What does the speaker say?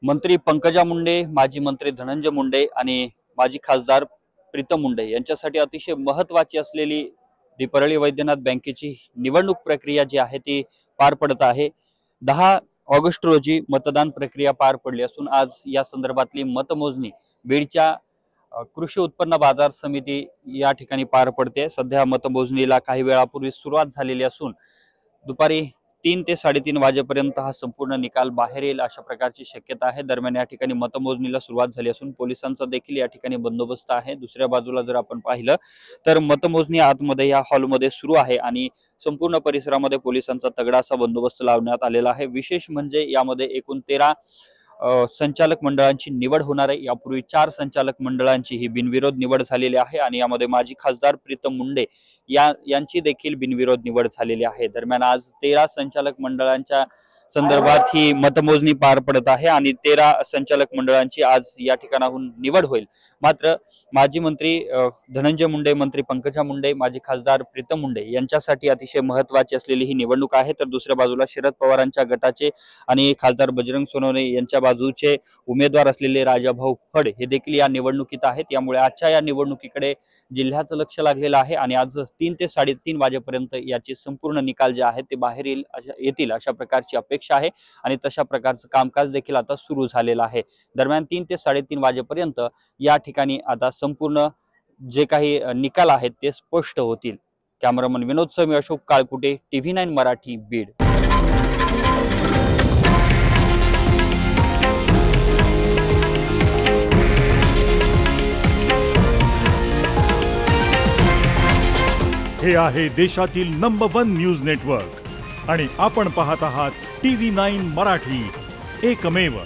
मंत्री पंकजा मुंडे, माजी मंत्री धनंजय मुंडे आणि माजी खासदार प्रीतम मुंडे यांच्यासाठी अतिशय महत्त्वाची असलेली परळी वैद्यनाथ बँकेची निवडणूक प्रक्रिया जी आहे ती पार पडत आहे। 10 ऑगस्ट रोजी मतदान प्रक्रिया पार पडली असून आज या संदर्भातली मतमोजणी बीडच्या कृषी उत्पन्न बाजार समिती या ठिकाणी पार पडते। सध्या मतमोजणीला काही वेळापूर्वी सुरुवात झालेली असून दुपारी 3 ते 3:30 वाजेपर्यंत हा संपूर्ण निकाल बाहेर येईल अशा प्रकारची शक्यता आहे। दरम्यान या ठिकाणी मतमोजणीला सुरुवात झाली असून पोलिसांचा देखील या ठिकाणी बंदोबस्त आहे। दुसऱ्या बाजूला जर आपण पाहिलं तर मतमोजणी आतमध्ये या हॉलमध्ये सुरू आहे आणि संपूर्ण परिसरामध्ये पोलिसांचा तगडा असा बंदोबस्त लावण्यात आलेला आहे। विशेष म्हणजे यामध्ये एकूण 13 संचालक मंडळांची निवड होणार आहे। यापूर्वी 4 संचालक मंडळांची ही बिनविरोध निवड झालेली आहे आणि यामध्ये माजी खासदार प्रीतम मुंडे यांची देखील बिनविरोध निवड झालेली आहे। दरम्यान आज 13 संचालक मंडळांच्या संदर्भात ही मतमोजणी पार पडत आहे आणि 13 संचालक मंडळांची आज या ठिकाणाहून निवड होईल। मात्र माजी मंत्री धनंजय मुंडे, मंत्री पंकजा मुंडे, माजी खासदार प्रीतम मुंडे यांच्यासाठी अतिशय महत्त्वाची असलेली ही निवडणूक आहे। तर दुसऱ्या बाजूला शरद पवारांच्या गटाचे आणि खासदार बजरंग सोनवणे यांच्या बाजूचे उमेदवार असलेले राजाभाऊ फड हे देखील या निवडणुकीत आहेत। त्यामुळे आजच्या या निवडणुकीकडे जिल्ह्याचं लक्ष लागलेलं आहे आणि आज 3 ते 3:30 वाजेपर्यंत याचे संपूर्ण निकाल जे आहेत ते बाहेर येतील अशा प्रकारची अपेक्षा आहे आणि तशा प्रकारचं कामकाज देखील आता सुरू झालेलं आहे। दरम्यान 3 ते 3:30 वाजेपर्यंत या ठिकाणी आता संपूर्ण जे काही निकाल आहेत ते स्पष्ट होतील। कॅमेरामन विनोद सह मी अशोक काळकुटे, TV9 मराठी, बीड। हे आहे देशातील नंबर 1 न्यूज नेटवर्क आणि आपण पाहत आहात TV9 मराठी, एकमेव।